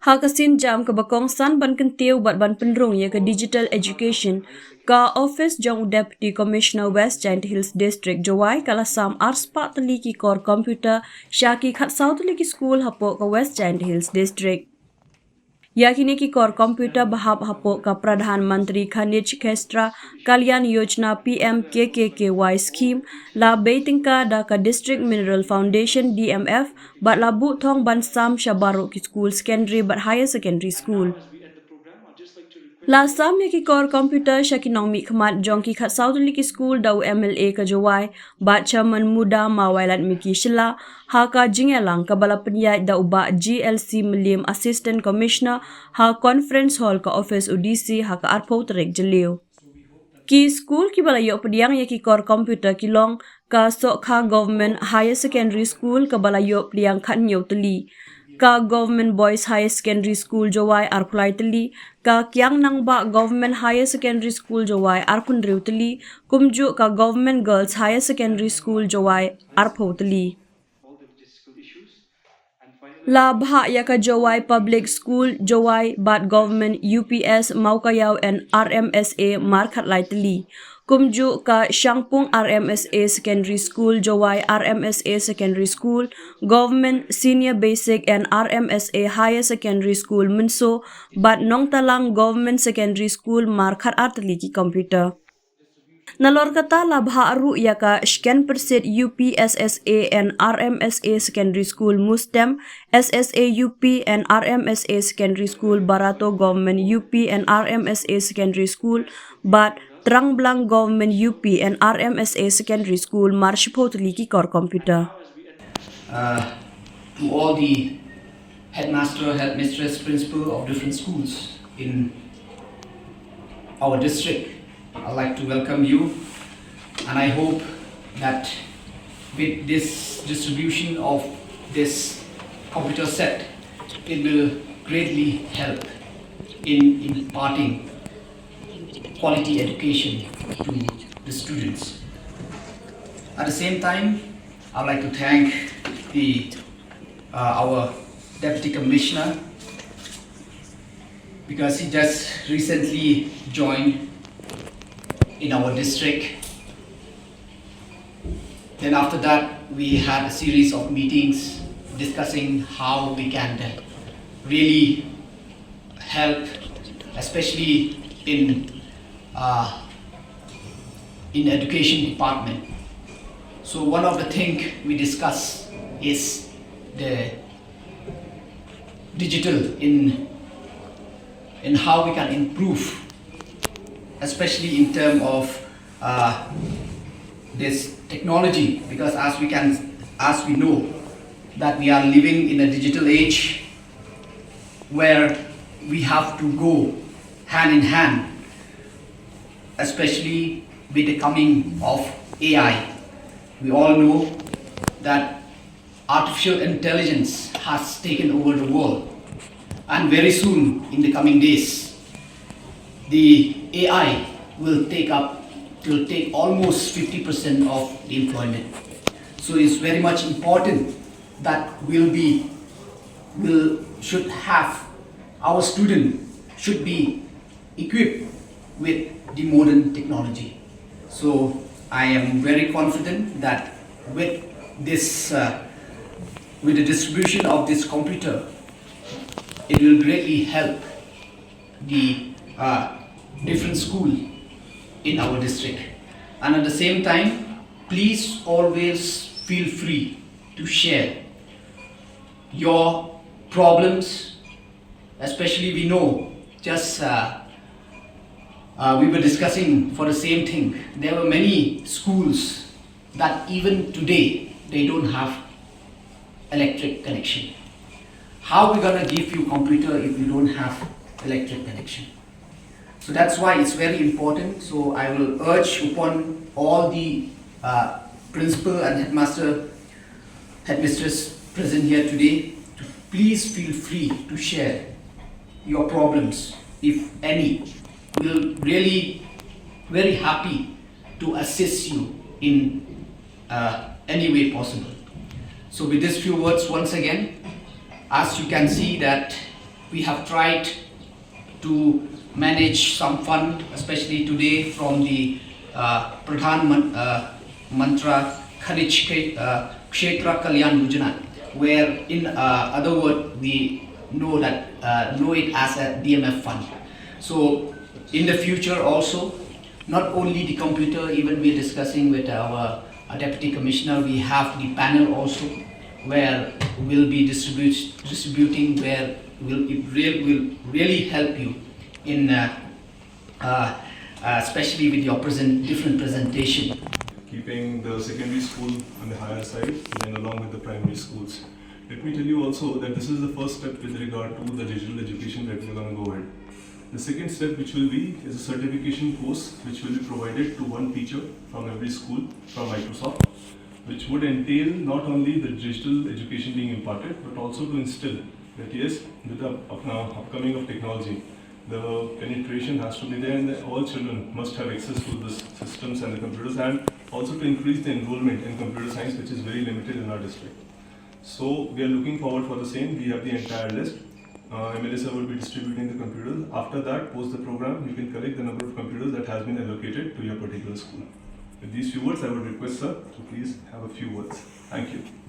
Hakasin jam ke bakong san ban kyntiew bat ban penrung ya ke digital education ka office jong deputy commissioner West Jaintia Hills district jawai kala sam arspa tali ki kor computer shaki khat south tali ki school hapo ka West Jaintia Hills district. Yakini ki kor computer bahap hapo ka Pradhan Mantri Khanij Kestra Kalyan Yojana PMKKKY scheme la beitingka da ka District Mineral Foundation DMF bat la bu thong ban sam shabaru ki school secondary but higher secondary school. La sam ya ki kor computer shakinong mi khmat jong ki khat saudli ki school dau MLA ka jawai bat chairman muda mawailat miki shila ha ka jingelang ka bala penyai dau ba GLC Mlim assistant commissioner ha conference hall ka office UDC ha ka arpo trek jeliu ki school ki bala yo pediang ya ki kor computer ki long ka sok kha government higher secondary school ka bala yo pediang khat nyo teli ka government boys higher secondary school jawai arpulai teli ka kyang nang ba government higher secondary school jawai arpun riu teli kumju ka government girls higher secondary school jawai arpho teli la bha ya ka jawai public school jawai bat government UPS Maukayau and RMSA markhat lai teli kumju ka Shangpung RMSA Secondary School jawai RMSA Secondary School Government Senior Basic and RMSA Higher Secondary School Munso bat Nongtalang Government Secondary School markhat artli ki computer Nalor kata labha aru ya ka Shken Persit UPSSA and RMSA Secondary School Mustem SSA UP and RMSA Secondary School Barato Government UP and RMSA Secondary School but Trang Blang Government UP and RMSA Secondary School Marshipotli ki kor computer. To all the headmaster, headmistress, principal of different schools in our district, I'd like to welcome you, and I hope that with this distribution of this computer set, it will greatly help in imparting quality education to the students. At the same time, I'd like to thank our Deputy Commissioner because he just recently joined in our district. Then after that, we had a series of meetings discussing how we can really help, especially in education department. So one of the things we discuss is the digital in how we can improve, especially in terms of this technology, because as we know that we are living in a digital age where we have to go hand in hand, especially with the coming of AI. We all know that artificial intelligence has taken over the world, and very soon in the coming days the AI will take almost 50% of the employment. So it's very much important that our student should be equipped with the modern technology. So I am very confident that with the distribution of this computer, it will greatly help the different school in our district. And at the same time, please always feel free to share your problems, especially we know just we were discussing for the same thing. There were many schools that even today they don't have electric connection. How are we gonna give you computer if you don't have electric connection? So that's why it's very important. So I will urge upon all the principal and headmistress present here today to please feel free to share your problems, if any. We'll really very happy to assist you in any way possible. So with these few words, once again, as you can see that we have tried to manage some fund, especially today from the Mantra Khanij Kshetra Kalyan Yojana, where in other words we know it as a DMF fund. So in the future also, not only the computer, even we are discussing with our deputy commissioner, we have the panel also where we'll be distributing, where will really help you in especially with your different presentation. Keeping the secondary school on the higher side and along with the primary schools. Let me tell you also that this is the first step with regard to the digital education that we're going to go ahead. The second step, which will be, is a certification course which will be provided to one teacher from every school from Microsoft, which would entail not only the digital education being imparted, but also to instill that yes, with the upcoming of technology, the penetration has to be there and that all children must have access to the systems and the computers, and also to increase the enrollment in computer science, which is very limited in our district. So we are looking forward for the same. We have the entire list. MLA sir will be distributing the computers. After that, post the program, you can collect the number of computers that has been allocated to your particular school. With these few words, I would request sir to please have a few words. Thank you.